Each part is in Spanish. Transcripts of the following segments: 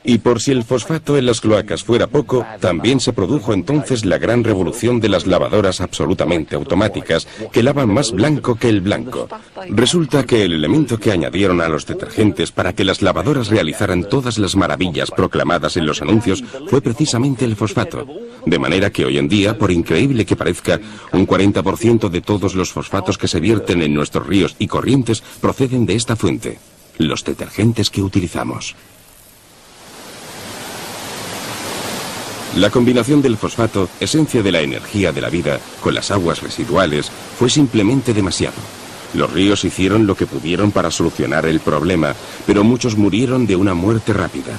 Y por si el fosfato en las cloacas fuera poco, también se produjo entonces la gran revolución de las lavadoras absolutamente automáticas, que lavan más blanco que el blanco. Resulta que el elemento que añadieron a los detergentes para que las lavadoras realizaran todas las maravillas proclamadas en los anuncios fue precisamente el fosfato. De manera que hoy en día, por increíble que parezca, un 40% de todos los fosfatos que se vierten en nuestros ríos y corrientes proceden de esta fuente, los detergentes que utilizamos. La combinación del fosfato, esencia de la energía de la vida, con las aguas residuales, fue simplemente demasiado. Los ríos hicieron lo que pudieron para solucionar el problema, pero muchos murieron de una muerte rápida.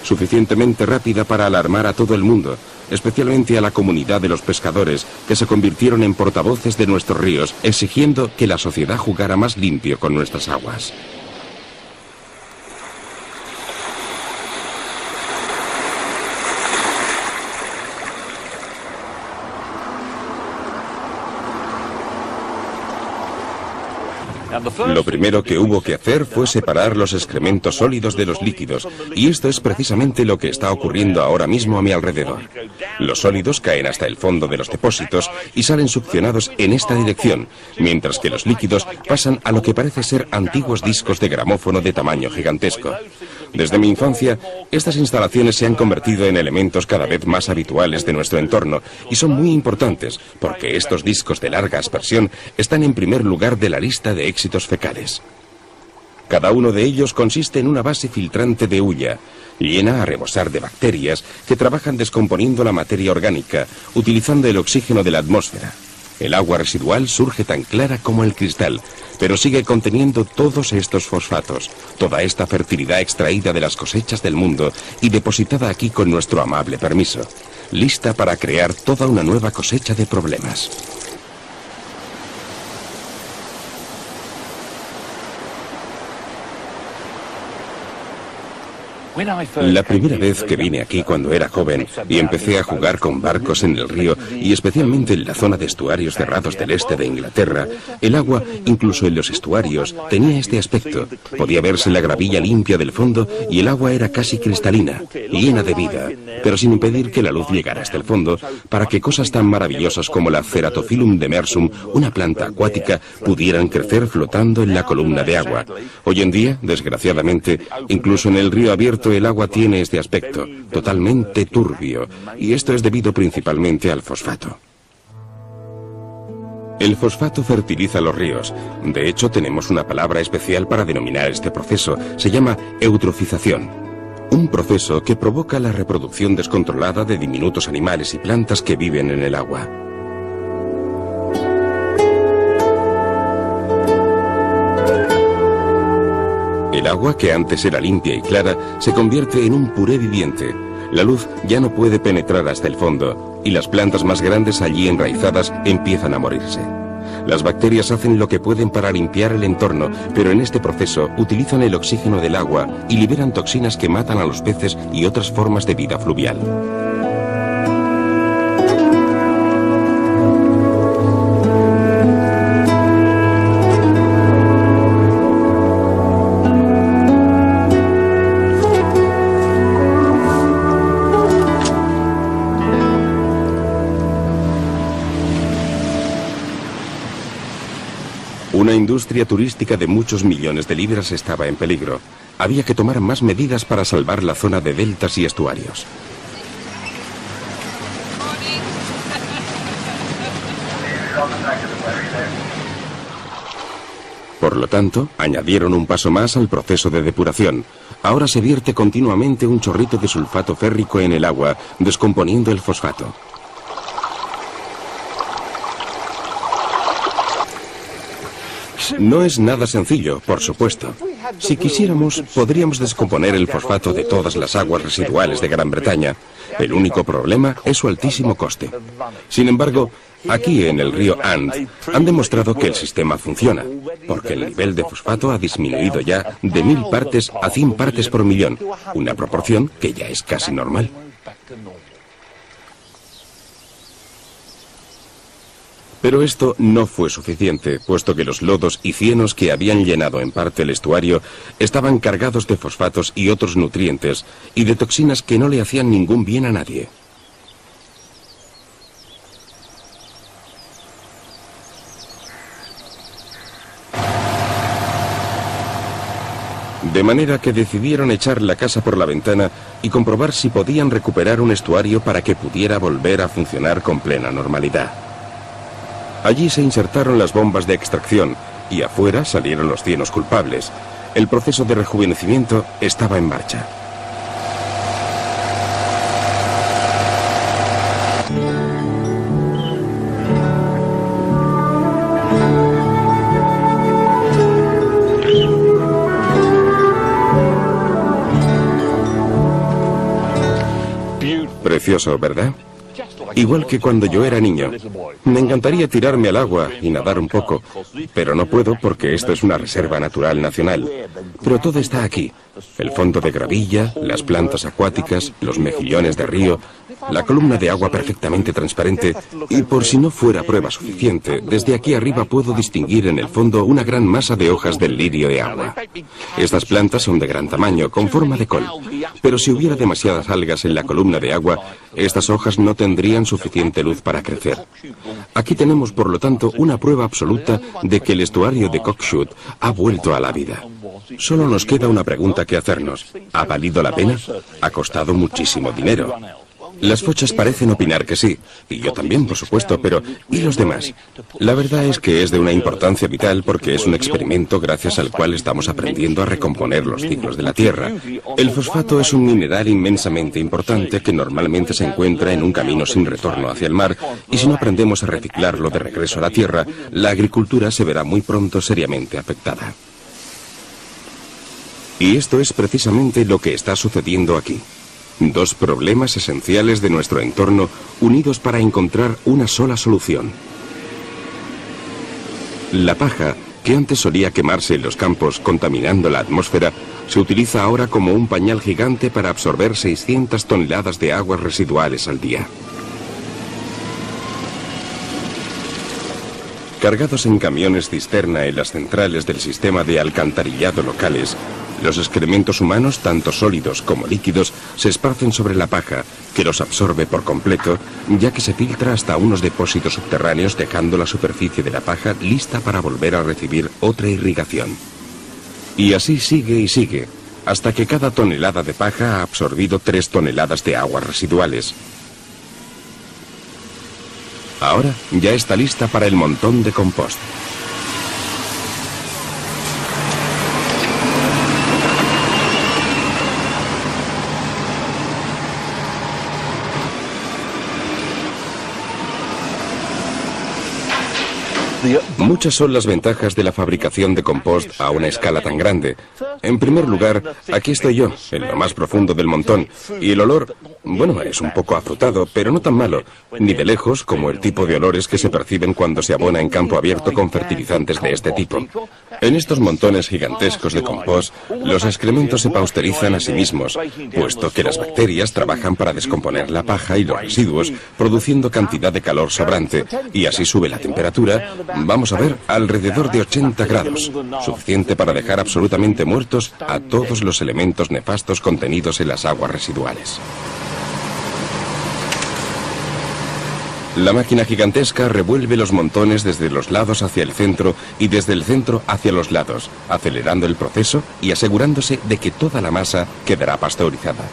Suficientemente rápida para alarmar a todo el mundo, especialmente a la comunidad de los pescadores, que se convirtieron en portavoces de nuestros ríos, exigiendo que la sociedad jugara más limpio con nuestras aguas. Lo primero que hubo que hacer fue separar los excrementos sólidos de los líquidos, y esto es precisamente lo que está ocurriendo ahora mismo a mi alrededor. Los sólidos caen hasta el fondo de los depósitos y salen succionados en esta dirección, mientras que los líquidos pasan a lo que parece ser antiguos discos de gramófono de tamaño gigantesco. Desde mi infancia, estas instalaciones se han convertido en elementos cada vez más habituales de nuestro entorno y son muy importantes porque estos discos de larga aspersión están en primer lugar de la lista de éxitos fecales. Cada uno de ellos consiste en una base filtrante de hulla, llena a rebosar de bacterias que trabajan descomponiendo la materia orgánica, utilizando el oxígeno de la atmósfera. El agua residual surge tan clara como el cristal, pero sigue conteniendo todos estos fosfatos, toda esta fertilidad extraída de las cosechas del mundo y depositada aquí con nuestro amable permiso, lista para crear toda una nueva cosecha de problemas. La primera vez que vine aquí cuando era joven y empecé a jugar con barcos en el río y especialmente en la zona de estuarios cerrados del este de Inglaterra, el agua, incluso en los estuarios, tenía este aspecto. Podía verse la gravilla limpia del fondo y el agua era casi cristalina, llena de vida, pero sin impedir que la luz llegara hasta el fondo para que cosas tan maravillosas como la Ceratophyllum demersum, una planta acuática, pudieran crecer flotando en la columna de agua. Hoy en día, desgraciadamente, incluso en el río abierto el agua tiene este aspecto, totalmente turbio, y esto es debido principalmente al fosfato. El fosfato fertiliza los ríos. De hecho, tenemos una palabra especial para denominar este proceso. Se llama eutrofización. Un proceso que provoca la reproducción descontrolada de diminutos animales y plantas que viven en el agua. El agua, que antes era limpia y clara, se convierte en un puré viviente. La luz ya no puede penetrar hasta el fondo, y las plantas más grandes allí enraizadas empiezan a morirse. Las bacterias hacen lo que pueden para limpiar el entorno, pero en este proceso utilizan el oxígeno del agua y liberan toxinas que matan a los peces y otras formas de vida fluvial. Una industria turística de muchos millones de libras estaba en peligro. Había que tomar más medidas para salvar la zona de deltas y estuarios. Por lo tanto, añadieron un paso más al proceso de depuración. Ahora se vierte continuamente un chorrito de sulfato férrico en el agua, descomponiendo el fosfato. No es nada sencillo, por supuesto. Si quisiéramos, podríamos descomponer el fosfato de todas las aguas residuales de Gran Bretaña. El único problema es su altísimo coste. Sin embargo, aquí en el río And han demostrado que el sistema funciona, porque el nivel de fosfato ha disminuido ya de 1000 partes a 100 partes por millón, una proporción que ya es casi normal. Pero esto no fue suficiente, puesto que los lodos y cienos que habían llenado en parte el estuario estaban cargados de fosfatos y otros nutrientes y de toxinas que no le hacían ningún bien a nadie. De manera que decidieron echar la casa por la ventana y comprobar si podían recuperar un estuario para que pudiera volver a funcionar con plena normalidad. Allí se insertaron las bombas de extracción y afuera salieron los cienos culpables. El proceso de rejuvenecimiento estaba en marcha. Precioso, ¿verdad? Igual que cuando yo era niño. Me encantaría tirarme al agua y nadar un poco, pero no puedo porque esto es una reserva natural nacional. Pero todo está aquí. El fondo de gravilla, las plantas acuáticas, los mejillones de río, la columna de agua perfectamente transparente, y por si no fuera prueba suficiente, desde aquí arriba puedo distinguir en el fondo una gran masa de hojas del lirio de agua. Estas plantas son de gran tamaño, con forma de col, pero si hubiera demasiadas algas en la columna de agua, estas hojas no tendrían suficiente luz para crecer. Aquí tenemos, por lo tanto, una prueba absoluta de que el estuario de Cockshut ha vuelto a la vida. Solo nos queda una pregunta que hacernos. ¿Ha valido la pena? Ha costado muchísimo dinero. Las fochas parecen opinar que sí, y yo también, por supuesto, pero ¿y los demás? La verdad es que es de una importancia vital porque es un experimento gracias al cual estamos aprendiendo a recomponer los ciclos de la Tierra. El fosfato es un mineral inmensamente importante que normalmente se encuentra en un camino sin retorno hacia el mar, y si no aprendemos a reciclarlo de regreso a la Tierra, la agricultura se verá muy pronto seriamente afectada. Y esto es precisamente lo que está sucediendo aquí. Dos problemas esenciales de nuestro entorno unidos para encontrar una sola solución. La paja, que antes solía quemarse en los campos contaminando la atmósfera, se utiliza ahora como un pañal gigante para absorber 600 toneladas de aguas residuales al día. Cargados en camiones cisterna en las centrales del sistema de alcantarillado locales, los excrementos humanos, tanto sólidos como líquidos, se esparcen sobre la paja, que los absorbe por completo, ya que se filtra hasta unos depósitos subterráneos, dejando la superficie de la paja lista para volver a recibir otra irrigación. Y así sigue y sigue, hasta que cada tonelada de paja ha absorbido 3 toneladas de aguas residuales. Ahora ya está lista para el montón de compost. Muchas son las ventajas de la fabricación de compost a una escala tan grande. En primer lugar, aquí estoy yo, en lo más profundo del montón, y el olor, bueno, es un poco afrutado, pero no tan malo, ni de lejos como el tipo de olores que se perciben cuando se abona en campo abierto con fertilizantes de este tipo. En estos montones gigantescos de compost, los excrementos se pausterizan a sí mismos, puesto que las bacterias trabajan para descomponer la paja y los residuos, produciendo cantidad de calor sobrante, y así sube la temperatura, vamos a ver, alrededor de 80 grados, suficiente para dejar absolutamente muertos a todos los elementos nefastos contenidos en las aguas residuales. La máquina gigantesca revuelve los montones desde los lados hacia el centro y desde el centro hacia los lados, acelerando el proceso y asegurándose de que toda la masa quedará pasteurizada.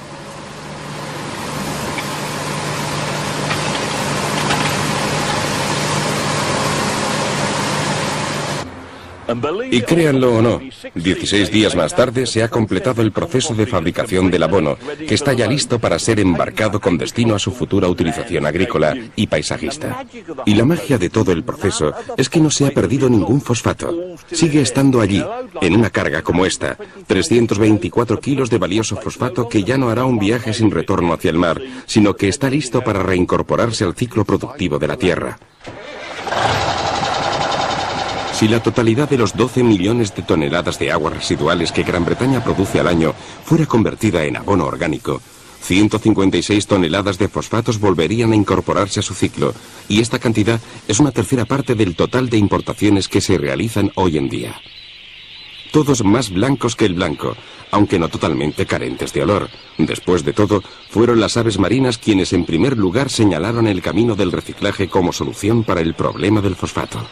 Y créanlo o no, 16 días más tarde se ha completado el proceso de fabricación del abono, que está ya listo para ser embarcado con destino a su futura utilización agrícola y paisajista. Y la magia de todo el proceso es que no se ha perdido ningún fosfato. Sigue estando allí, en una carga como esta, 324 kilos de valioso fosfato que ya no hará un viaje sin retorno hacia el mar, sino que está listo para reincorporarse al ciclo productivo de la Tierra. Si la totalidad de los 12 millones de toneladas de aguas residuales que Gran Bretaña produce al año fuera convertida en abono orgánico, 156 toneladas de fosfatos volverían a incorporarse a su ciclo, y esta cantidad es una tercera parte del total de importaciones que se realizan hoy en día. Todos más blancos que el blanco, aunque no totalmente carentes de olor. Después de todo, fueron las aves marinas quienes en primer lugar señalaron el camino del reciclaje como solución para el problema del fosfato.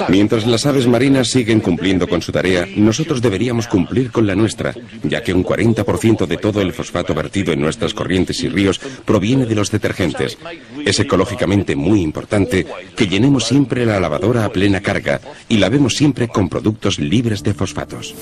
Mientras las aves marinas siguen cumpliendo con su tarea, nosotros deberíamos cumplir con la nuestra, ya que un 40% de todo el fosfato vertido en nuestras corrientes y ríos proviene de los detergentes. Es ecológicamente muy importante que llenemos siempre la lavadora a plena carga y lavemos siempre con productos libres de fosfatos.